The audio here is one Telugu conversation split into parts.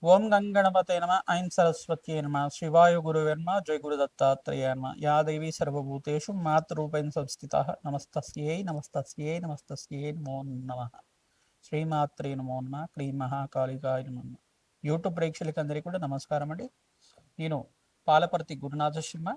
ఓం గంగణపతే నమ ఐం సరస్వత్యై నమ శివాయ గురువేర్మ జయ గురు దత్తాత్రేయ నమ యా దేవి సర్వభూతేషు మాతృరూపేణ సంస్థితః నమస్తస్యై నమస్తస్యై నమస్తస్యై నమో నమః శ్రీమాత్రే నమో నమః క్లీం మహాకాళికాయ నమః. యూట్యూబ్ ప్రేక్షకులందరికీ కూడా నమస్కారం అండి. నేను పాలపర్తి గురునాథ శర్మ,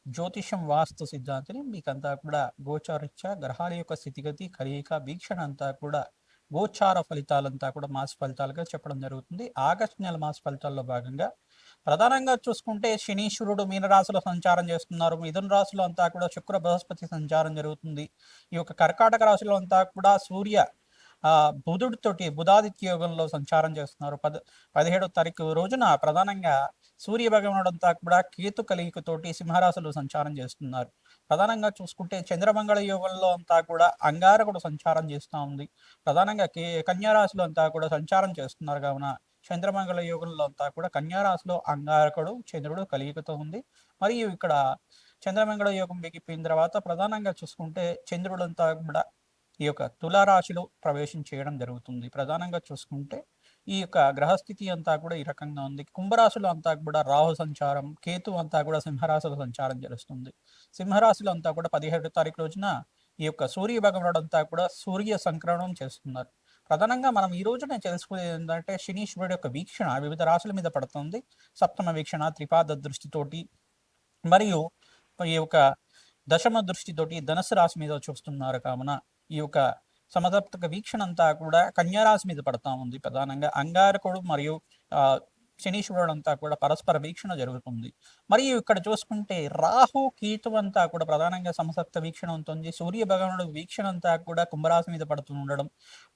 జ్యోతిషం వాస్తు సిద్ధాంతిని. మీకంతా కూడా గోచారిత్య గ్రహాల యొక్క స్థితిగతి కలయిక వీక్షణ అంతా కూడా గోచార ఫలితాలంతా కూడా మాస ఫలితాలుగా చెప్పడం జరుగుతుంది. ఆగస్టు నెల మాస ఫలితాల్లో భాగంగా ప్రధానంగా చూసుకుంటే శనీశ్వరుడు మీనరాశిలో సంచారం చేస్తున్నారు. మిథున రాశిలో అంతా కూడా శుక్ర బృహస్పతి సంచారం జరుగుతుంది. ఈ యొక్క కర్కాటక రాశిలో అంతా కూడా సూర్య బుధుడితోటి బుధాదిత్య యోగంలో సంచారం చేస్తున్నారు. 17వ తారీఖు రోజున ప్రధానంగా సూర్య భగవానుడు అంతా కూడా కేతు కలియుకతోటి సింహరాశులు సంచారం చేస్తున్నారు. ప్రధానంగా చూసుకుంటే చంద్రమంగళ యోగంలో అంతా కూడా అంగారకుడు సంచారం చేస్తూ ఉంది. ప్రధానంగా కన్యారాశిలో అంతా కూడా సంచారం చేస్తున్నారు. కావున చంద్రమంగళ యోగంలో అంతా కూడా కన్యారాశిలో అంగారకుడు చంద్రుడు కలియుకతో ఉంది. మరియు ఇక్కడ చంద్రమంగళ యోగం బిగిపోయిన తర్వాత ప్రధానంగా చూసుకుంటే చంద్రుడు అంతా కూడా ఈ యొక్క తులారాశిలో ప్రవేశం చేయడం జరుగుతుంది. ప్రధానంగా చూసుకుంటే ఈ యొక్క గ్రహస్థితి అంతా కూడా ఈ రకంగా ఉంది. కుంభరాశిలో అంతా కూడా రాహు సంచారం, కేతు అంతా కూడా సింహరాశిలో సంచారం చేస్తుంది. సింహరాశిలో అంతా కూడా 17వ తారీఖు రోజున ఈ యొక్క సూర్య భగవానుడు అంతా కూడా సూర్య సంక్రమణం చేస్తున్నారు. ప్రధానంగా మనం ఈ రోజున తెలుసుకునేది ఏంటంటే శనీశ్వరుడు యొక్క వీక్షణ వివిధ రాశుల మీద పడుతుంది. సప్తమ వీక్షణ త్రిపాద దృష్టితోటి మరియు ఈ యొక్క దశమ దృష్టితోటి ధనుసు రాశి మీద చూస్తున్నారు. కావున ఈ యొక్క సమసప్తక వీక్షణ అంతా కూడా కన్యారాశి మీద పడతా ఉంది. ప్రధానంగా అంగారకుడు మరియు శనీశ్వరుడు అంతా కూడా పరస్పర వీక్షణ జరుగుతుంది. మరియు ఇక్కడ చూసుకుంటే రాహు కేతు అంతా కూడా ప్రధానంగా సమసప్త వీక్షణ ఉంటుంది. సూర్య భగవానుడు వీక్షణ అంతా కూడా కుంభరాశి మీద పడుతూ ఉండడం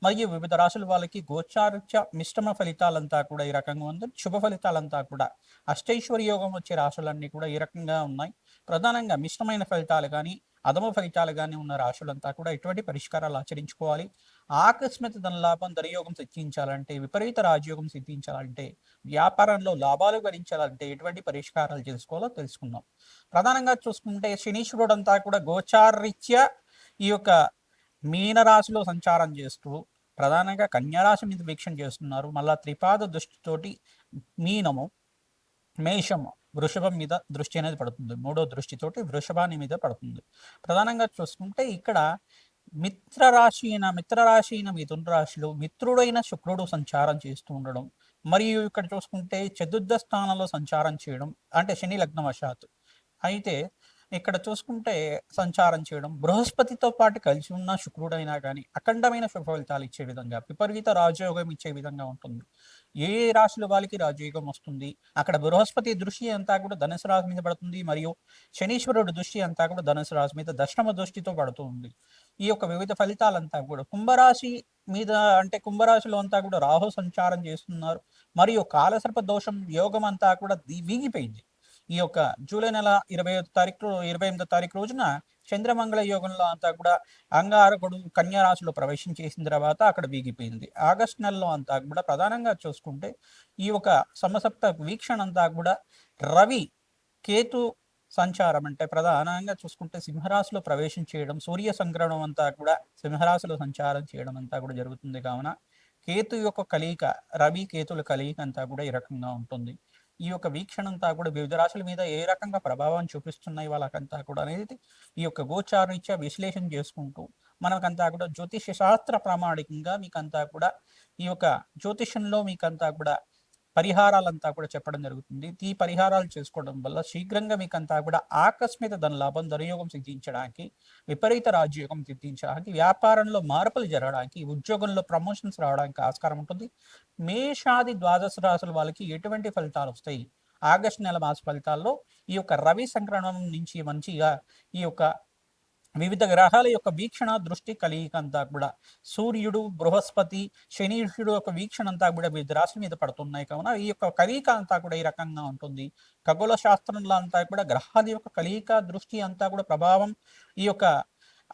మరియు వివిధ రాశుల వాళ్ళకి గోచారిత్య మిశ్రమ ఫలితాలంతా కూడా ఈ రకంగా ఉంది. శుభ ఫలితాలంతా కూడా అష్టైశ్వర్య యోగం వచ్చే రాశులన్నీ కూడా ఈ రకంగా ఉన్నాయి. ప్రధానంగా మిశ్రమైన ఫలితాలు కానీ అధమ ఫలితాలుగానే ఉన్న రాశులంతా కూడా ఎటువంటి పరిష్కారాలు ఆచరించుకోవాలి. ఆకస్మిక ధనలాభం ధనయోగం సిద్ధించాలంటే, విపరీత రాజయోగం సిద్ధించాలంటే, వ్యాపారంలో లాభాలు గడించాలంటే ఎటువంటి పరిష్కారాలు చేసుకోవాలో తెలుసుకుందాం. ప్రధానంగా చూసుకుంటే శనీశ్వరుడు అంతా కూడా గోచారీత్యా ఈ యొక్క మీనరాశిలో సంచారం చేస్తూ ప్రధానంగా కన్యారాశి మీద వీక్షణ చేస్తున్నారు. మళ్ళా త్రిపాద దృష్టితోటి మీనము, మేషము, వృషభం మీద దృష్టి అనేది పడుతుంది. మూడో దృష్టితోటి వృషభాన్ని మీద పడుతుంది. ప్రధానంగా చూసుకుంటే ఇక్కడ మిత్రరాశి అయిన మిథున రాశిలో మిత్రుడైన శుక్రుడు సంచారం చేస్తూ ఉండడం, మరియు ఇక్కడ చూసుకుంటే చతుర్థ స్థానంలో సంచారం చేయడం అంటే శని లగ్నవశాత్తు. అయితే ఇక్కడ చూసుకుంటే సంచారం చేయడం బృహస్పతితో పాటు కలిసి ఉన్న శుక్రుడైనా కానీ అఖండమైన శుభ ఫలితాలు ఇచ్చే విధంగా విపరీత రాజయోగం ఇచ్చే విధంగా ఉంటుంది. ఏ రాశుల వాళ్ళకి రాజయోగం వస్తుంది. అక్కడ బృహస్పతి దృష్టి అంతా కూడా ధనుసు రాశి మీద పడుతుంది. మరియు శనీశ్వరుడు దృష్టి అంతా కూడా ధనుసు రాశి మీద దశమ దృష్టితో పడుతూ ఉంది. ఈ యొక్క వివిధ ఫలితాలంతా కూడా కుంభరాశి మీద అంటే కుంభరాశిలో అంతా కూడా రాహు సంచారం చేస్తున్నారు. మరియు కాలసర్ప దోషం యోగం అంతా కూడా వీగిపోయింది. ఈ యొక్క జూలై నెల 28వ తారీఖు రోజున చంద్రమంగళ యోగంలో అంతా కూడా అంగారకుడు కన్యారాశిలో ప్రవేశం చేసిన తర్వాత అక్కడ వీగిపోయింది. ఆగస్టు నెలలో అంతా కూడా ప్రధానంగా చూసుకుంటే ఈ యొక్క సమసప్త వీక్షణ అంతా కూడా రవి కేతు సంచారం అంటే ప్రధానంగా చూసుకుంటే సింహరాశిలో ప్రవేశం చేయడం, సూర్య సంక్రమణం అంతా కూడా సింహరాశిలో సంచారం చేయడం అంతా కూడా జరుగుతుంది. కావున కేతు యొక్క కలియిక, రవి కేతుల కలియిక అంతా కూడా ఈ రకంగా ఉంటుంది. ఈ యొక్క వీక్షణ అంతా కూడా వివిధ రాశుల మీద ఏ రకంగా ప్రభావం చూపిస్తున్నాయి వాళ్ళకంతా కూడా అనేది ఈ యొక్క గోచారీత్యా విశ్లేషణ చేసుకుంటూ మనకంతా కూడా జ్యోతిష శాస్త్ర ప్రామాణికంగా మీకంతా కూడా ఈ యొక్క జ్యోతిషంలో మీకంతా కూడా పరిహారాలంతా కూడా చెప్పడం జరుగుతుంది. ఈ పరిహారాలు చేసుకోవడం వల్ల శీఘ్రంగా మీకంతా కూడా ఆకస్మిక ధనలాభం ధనయోగం సిద్ధించడానికి, విపరీత రాజయోగం సిద్ధించడానికి, వ్యాపారంలో మార్పులు జరగడానికి, ఉద్యోగంలో ప్రమోషన్స్ రావడానికి ఆస్కారం ఉంటుంది. మేషాది ద్వాదశ రాశుల వాళ్ళకి ఎటువంటి ఫలితాలు వస్తాయి? ఆగస్టు నెల మాస ఫలితాల్లో ఈ యొక్క రవి సంక్రమణం నుంచి మంచిగా ఈ యొక్క వివిధ గ్రహాల యొక్క వీక్షణ దృష్టి కలియిక అంతా కూడా సూర్యుడు, బృహస్పతి, శనీశ్వరుడు యొక్క వీక్షణ అంతా కూడా వివిధ రాశుల మీద పడుతున్నాయి. కావున ఈ యొక్క కలియిక అంతా కూడా ఈ రకంగా ఉంటుంది. ఖగోళ శాస్త్రంలో అంతా కూడా గ్రహాల యొక్క కలియిక దృష్టి అంతా కూడా ప్రభావం ఈ యొక్క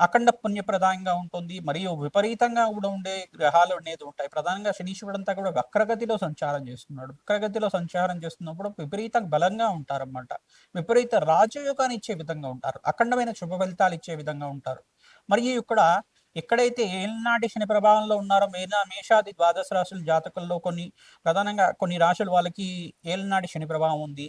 అఖండ పుణ్యప్రదాయంగా ఉంటుంది. మరియు విపరీతంగా కూడా ఉండే గ్రహాలు అనేది ఉంటాయి. ప్రధానంగా శనీశ్వరుడు అంతా కూడా వక్రగతిలో సంచారం చేస్తున్నాడు. వక్రగతిలో సంచారం చేస్తున్నప్పుడు విపరీతంగా బలంగా ఉంటారన్నమాట. విపరీత రాజయోగాన్ని ఇచ్చే విధంగా ఉంటారు. అఖండమైన శుభ ఫలితాలు ఇచ్చే విధంగా ఉంటారు. మరియు ఇక్కడ ఎక్కడైతే ఏలినాటి శని ప్రభావంలో ఉన్నారో మేషాది ద్వాదశ రాశుల జాతకుల్లో ప్రధానంగా కొన్ని రాశులు వాళ్ళకి ఏలినాటి శని ప్రభావం ఉంది,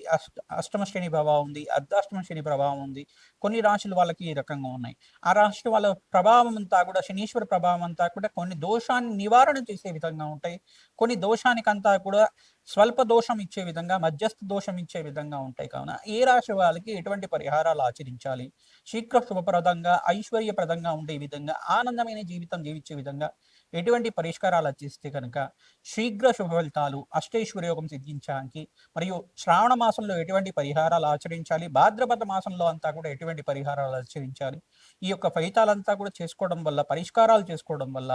అష్టమ శని ప్రభావం ఉంది, అర్ధాష్టమ శని ప్రభావం ఉంది. కొన్ని రాశులు వాళ్ళకి ఈ రకంగా ఉన్నాయి. ఆ రాశి వాళ్ళ ప్రభావం అంతా కూడా, శనీశ్వర ప్రభావం అంతా కూడా కొన్ని దోషాన్ని నివారణ చేసే విధంగా ఉంటాయి. కొన్ని దోషానికంతా కూడా స్వల్ప దోషం ఇచ్చే విధంగా, మధ్యస్థ దోషం ఇచ్చే విధంగా ఉంటాయి. కావున ఏ రాశి వాళ్ళకి ఎటువంటి పరిహారాలు ఆచరించాలి, శీఘ్ర శుభప్రదంగా ఐశ్వర్యప్రదంగా ఉండే విధంగా, ఆనందమైన జీవితం జీవించే విధంగా ఎటువంటి పరిష్కారాలు ఆచరిస్తే కనుక శీఘ్ర శుభ ఫలితాలు, అష్టైశ్వర్యోగం సిద్ధించడానికి, మరియు శ్రావణ మాసంలో ఎటువంటి పరిహారాలు ఆచరించాలి, భాద్రపద మాసంలో అంతా కూడా ఎటువంటి పరిహారాలు ఆచరించాలి, ఈ యొక్క ఫలితాలంతా కూడా చేసుకోవడం వల్ల, పరిష్కారాలు చేసుకోవడం వల్ల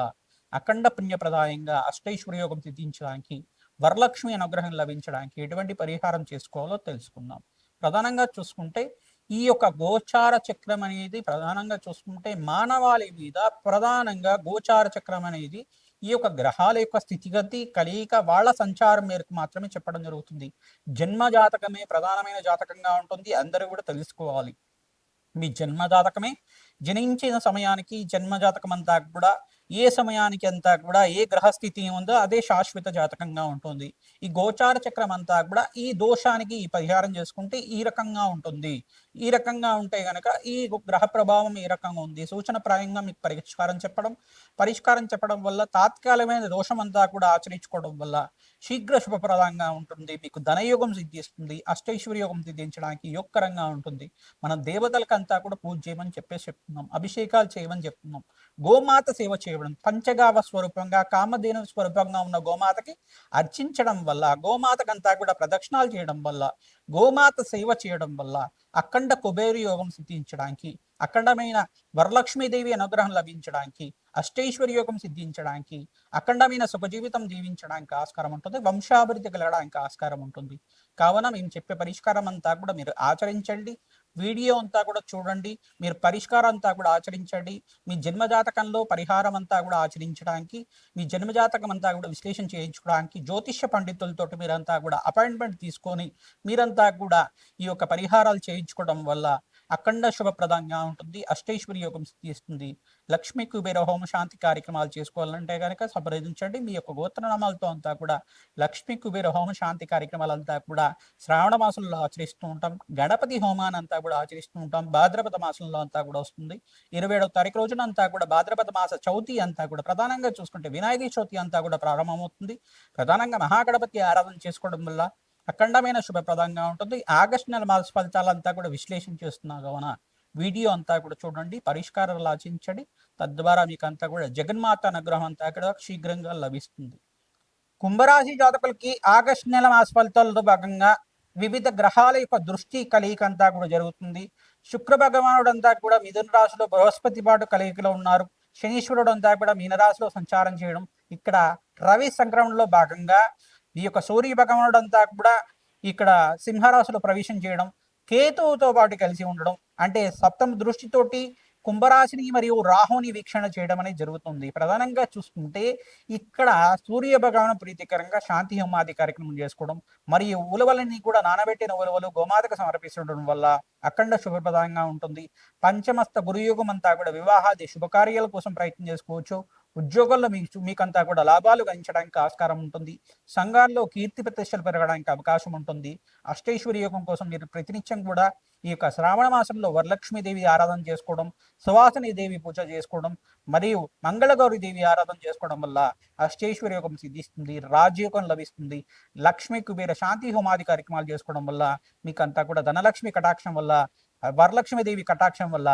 అఖండ పుణ్యప్రదాయంగా అష్టైశ్వర్యోగం సిద్ధించడానికి, వరలక్ష్మి అనుగ్రహం లభించడానికి ఎటువంటి పరిహారం చేసుకోవాలో తెలుసుకుందాం. ప్రధానంగా చూసుకుంటే ఈ యొక్క గోచార చక్రం అనేది ప్రధానంగా చూసుకుంటే మానవాళి మీద ప్రధానంగా గోచార చక్రం అనేది ఈ యొక్క గ్రహాల యొక్క స్థితిగతి కలయిక వాళ్ళ సంచారం మేరకు మాత్రమే చెప్పడం జరుగుతుంది. జన్మ జాతకమే ప్రధానమైన జాతకంగా ఉంటుంది, అందరూ కూడా తెలుసుకోవాలి. మీ జన్మజాతకమే జనించిన సమయానికి జన్మజాతకం అంతా కూడా ఏ సమయానికి అంతా కూడా ఏ గ్రహస్థితి ఉందో అదే శాశ్వత జాతకంగా ఉంటుంది. ఈ గోచార చక్రం అంతా కూడా ఈ దోషానికి ఈ పరిహారం చేసుకుంటే ఈ రకంగా ఉంటుంది. ఈ రకంగా ఉంటే గనక ఈ గ్రహ ప్రభావం ఈ రకంగా ఉంది, సూచనప్రాయంగా మీకు పరిష్కారం చెప్పడం వల్ల తాత్కాలికమైన దోషం అంతా కూడా ఆచరించుకోవడం వల్ల శీఘ్ర శుభప్రదంగా ఉంటుంది. మీకు ధనయోగం సిద్ధిస్తుంది, అష్టైశ్వర్యోగం సిద్ధించడానికి యోగకరంగా ఉంటుంది. మనం దేవతలకంతా కూడా పూజ చేయమని చెప్తున్నాం, అభిషేకాలు చేయమని చెప్తున్నాం, గోమాత సేవ చేయడం, పంచగావ స్వరూపంగా కామధేను స్వరూపంగా ఉన్న గోమాతకి అర్చించడం వల్ల, గోమాతకంతా కూడా ప్రదక్షిణాలు చేయడం వల్ల, గోమాత సేవ చేయడం వల్ల అఖండ కుబేరు యోగం సిద్ధించడానికి, అఖండమైన వరలక్ష్మీదేవి అనుగ్రహం లభించడానికి, అష్టైశ్వర్యోగం సిద్ధించడానికి, అఖండమైన సుఖజీవితం జీవించడానికి ఆస్కారం ఉంటుంది, వంశాభివృద్ధి కలగడానికి ఆస్కారం ఉంటుంది. కావున మేము చెప్పే పరిష్కారం అంతా కూడా మీరు ఆచరించండి. వీడియో అంతా కూడా చూడండి, మీరు పరిష్కారం అంతా కూడా ఆచరించండి. మీ జన్మజాతకంలో పరిహారం అంతా కూడా ఆచరించడానికి, మీ జన్మజాతకం అంతా కూడా విశ్లేషణ చేయించుకోవడానికి జ్యోతిష్య పండితులతోటి మీరంతా కూడా అపాయింట్మెంట్ తీసుకొని మీరంతా కూడా ఈ యొక్క పరిహారాలు చేయించుకోవడం వల్ల అఖండ శుభప్రదంగా ఉంటుంది, అష్టైశ్వర్య యోగం సిద్ధిస్తుంది. లక్ష్మీ కుబేర హోమ శాంతి కార్యక్రమాలు చేసుకోవాలంటే కనుక సంప్రదించండి. మీ యొక్క గోత్రనామాలతో అంతా కూడా లక్ష్మీ కుబేర హోమ శాంతి కార్యక్రమాలంతా కూడా శ్రావణ మాసంలో ఆచరిస్తూ ఉంటాం. గణపతి హోమాన్ని అంతా కూడా ఆచరిస్తూ ఉంటాం. భాద్రపద మాసంలో అంతా కూడా వస్తుంది. 27వ తారీఖు రోజున అంతా కూడా భాద్రపద మాస చవితి అంతా కూడా ప్రధానంగా చూసుకుంటే వినాయక చవితి అంతా కూడా ప్రారంభమవుతుంది. ప్రధానంగా మహాగణపతి ఆరాధన చేసుకోవడం వల్ల అఖండమైన శుభప్రదంగా ఉంటుంది. ఆగస్టు నెల మాస ఫలితాలంతా కూడా విశ్లేషణ చేస్తున్నా కావున వీడియో అంతా కూడా చూడండి, పరిష్కారాలు ఆచరించండి. తద్వారా మీకు అంతా కూడా జగన్మాత అనుగ్రహం అంతా కూడా శీఘ్రంగా లభిస్తుంది. కుంభరాశి జాతకులకి ఆగస్టు నెల మాస ఫలితాలతో భాగంగా వివిధ గ్రహాల యొక్క దృష్టి కలయిక అంతా కూడా జరుగుతుంది. శుక్ర భగవానుడు అంతా కూడా మిథున రాశిలో బృహస్పతి పాటు కలయికలో ఉన్నారు. శనీశ్వరుడు అంతా కూడా మీనరాశిలో సంచారం చేయడం, ఇక్కడ రవి సంక్రమణలో భాగంగా ఈ యొక్క సూర్య భగవానుడు అంతా కూడా ఇక్కడ సింహరాశిలో ప్రవేశం చేయడం, కేతువుతో పాటు కలిసి ఉండడం, అంటే సప్తమ దృష్టితోటి కుంభరాశిని మరియు రాహుని వీక్షణ చేయడం అనేది జరుగుతుంది. ప్రధానంగా చూసుకుంటే ఇక్కడ సూర్య భగవాను ప్రీతికరంగా శాంతి హోమాది కార్యక్రమం చేసుకోవడం, మరియు ఉలవలని కూడా నానబెట్టిన ఉలవలు గోమాతకు సమర్పిస్తుండడం వల్ల అఖండ శుభప్రదంగా ఉంటుంది. పంచమస్త గురుయోగం అంతా కూడా వివాహాది శుభకార్యాల కోసం ప్రయత్నం చేసుకోవచ్చు. ఉద్యోగంలో మీకంతా కూడా లాభాలు గణించడానికి ఆస్కారం ఉంటుంది. సంఘాల్లో కీర్తి ప్రతిష్టలు పెరగడానికి అవకాశం ఉంటుంది. అష్టైశ్వర్య యోగం కోసం మీరు ప్రతినిత్యం కూడా ఈ యొక్క శ్రావణ మాసంలో వరలక్ష్మీదేవి ఆరాధన చేసుకోవడం, సువాసిని దేవి పూజ చేసుకోవడం, మరియు మంగళగౌరి దేవి ఆరాధన చేసుకోవడం వల్ల అష్టైశ్వర్య యోగం సిద్ధిస్తుంది, రాజయోగం లభిస్తుంది. లక్ష్మీ కుబేర శాంతి హోమాది కార్యక్రమాలు చేసుకోవడం వల్ల మీకంతా కూడా ధనలక్ష్మి కటాక్షం వల్ల, వరలక్ష్మీదేవి కటాక్షం వల్ల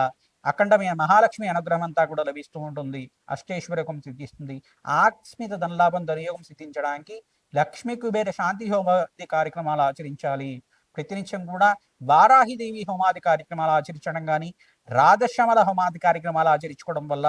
అఖండమైన మహాలక్ష్మి అనుగ్రహం అంతా కూడా లభిస్తూ ఉంటుంది. అష్టైశ్వర్యకం సిద్ధిస్తుంది. ఆకస్మిక ధనలాభం ధనయోగం సిద్ధించడానికి లక్ష్మీ కుబేర శాంతి హోమాది కార్యక్రమాలు ఆచరించాలి. ప్రతినిత్యం కూడా వారాహిదేవి హోమాది కార్యక్రమాలు ఆచరించడం కానీ, రాధశ్యామల హోమాది కార్యక్రమాలు ఆచరించుకోవడం వల్ల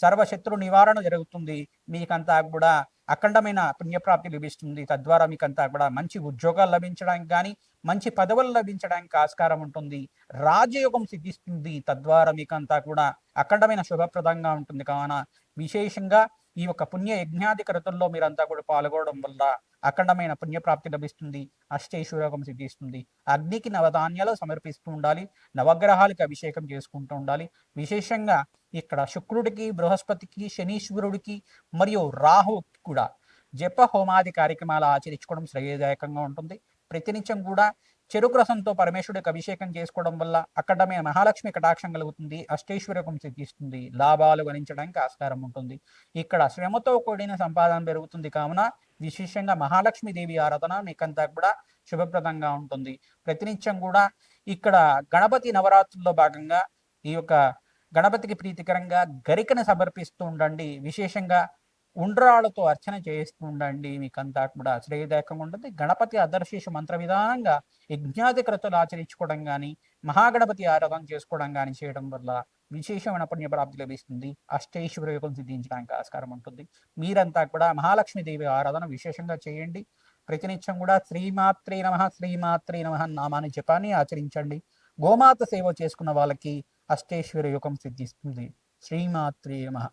సర్వశత్రు నివారణ జరుగుతుంది. మీకంతా కూడా అఖండమైన పుణ్యప్రాప్తి లభిస్తుంది. తద్వారా మీకంతా కూడా మంచి ఉద్యోగాలు లభించడానికి కానీ, మంచి పదవులు లభించడానికి ఆస్కారం ఉంటుంది. రాజయోగం సిద్ధిస్తుంది. తద్వారా మీకంతా కూడా అఖండమైన శుభప్రదంగా ఉంటుంది. కావున విశేషంగా ఈ యొక్క పుణ్య యజ్ఞాది కృతుల్లో మీరంతా కూడా పాల్గొనడం వల్ల అఖండమైన పుణ్యప్రాప్తి లభిస్తుంది. అష్టైశ్వర్యోగం సిద్ధిస్తుంది. అగ్నికి నవధాన్యాలు సమర్పిస్తూ ఉండాలి. నవగ్రహాలకి అభిషేకం చేసుకుంటూ ఉండాలి. విశేషంగా ఇక్కడ శుక్రుడికి, బృహస్పతికి, శనీశ్వరుడికి మరియు రాహుకి కూడా జప హోమాది కార్యక్రమాలు ఆచరించుకోవడం శ్రేయదాయకంగా ఉంటుంది. ప్రతినిత్యం కూడా చెరుకు రసంతో పరమేశ్వరుడికి అభిషేకం చేసుకోవడం వల్ల అక్కడమే మహాలక్ష్మి కటాక్షం కలుగుతుంది, అష్టైశ్వర్యకం సిద్ధిస్తుంది, లాభాలు గణించడానికి ఆస్కారం ఉంటుంది. ఇక్కడ శ్రమతో కూడిన సంపాదన పెరుగుతుంది కావున విశేషంగా మహాలక్ష్మీదేవి ఆరాధన మీకంతా కూడా శుభప్రదంగా ఉంటుంది. ప్రతినిత్యం కూడా ఇక్కడ గణపతి నవరాత్రుల్లో భాగంగా ఈ యొక్క గణపతికి ప్రీతికరంగా గరికను సమర్పిస్తూ ఉండండి. విశేషంగా ఉండ్రాళ్ళతో అర్చన చేస్తూ ఉండండి. మీకంతా కూడా శ్రేయదాయకంగా ఉంటుంది. గణపతి అదర్శేషు మంత్ర విధానంగా యజ్ఞాది క్రతులు ఆచరించుకోవడం కానీ, మహాగణపతి ఆరాధన చేసుకోవడం కానీ చేయడం వల్ల విశేషమైన పుణ్యప్రాప్తి లభిస్తుంది. అష్టైశ్వర్యం సిద్ధించడానికి ఆస్కారం ఉంటుంది. మీరంతా కూడా మహాలక్ష్మీదేవి ఆరాధన విశేషంగా చేయండి. ప్రతినిత్యం కూడా శ్రీమాత్రే నమః శ్రీమాత్రే నమః నామాన్ని జపాన్ని ఆచరించండి. గోమాత సేవ చేసుకున్న వాళ్ళకి అష్టైశ్వర్య యోగం సిద్ధిస్తుంది. శ్రీమాత్రే నమః.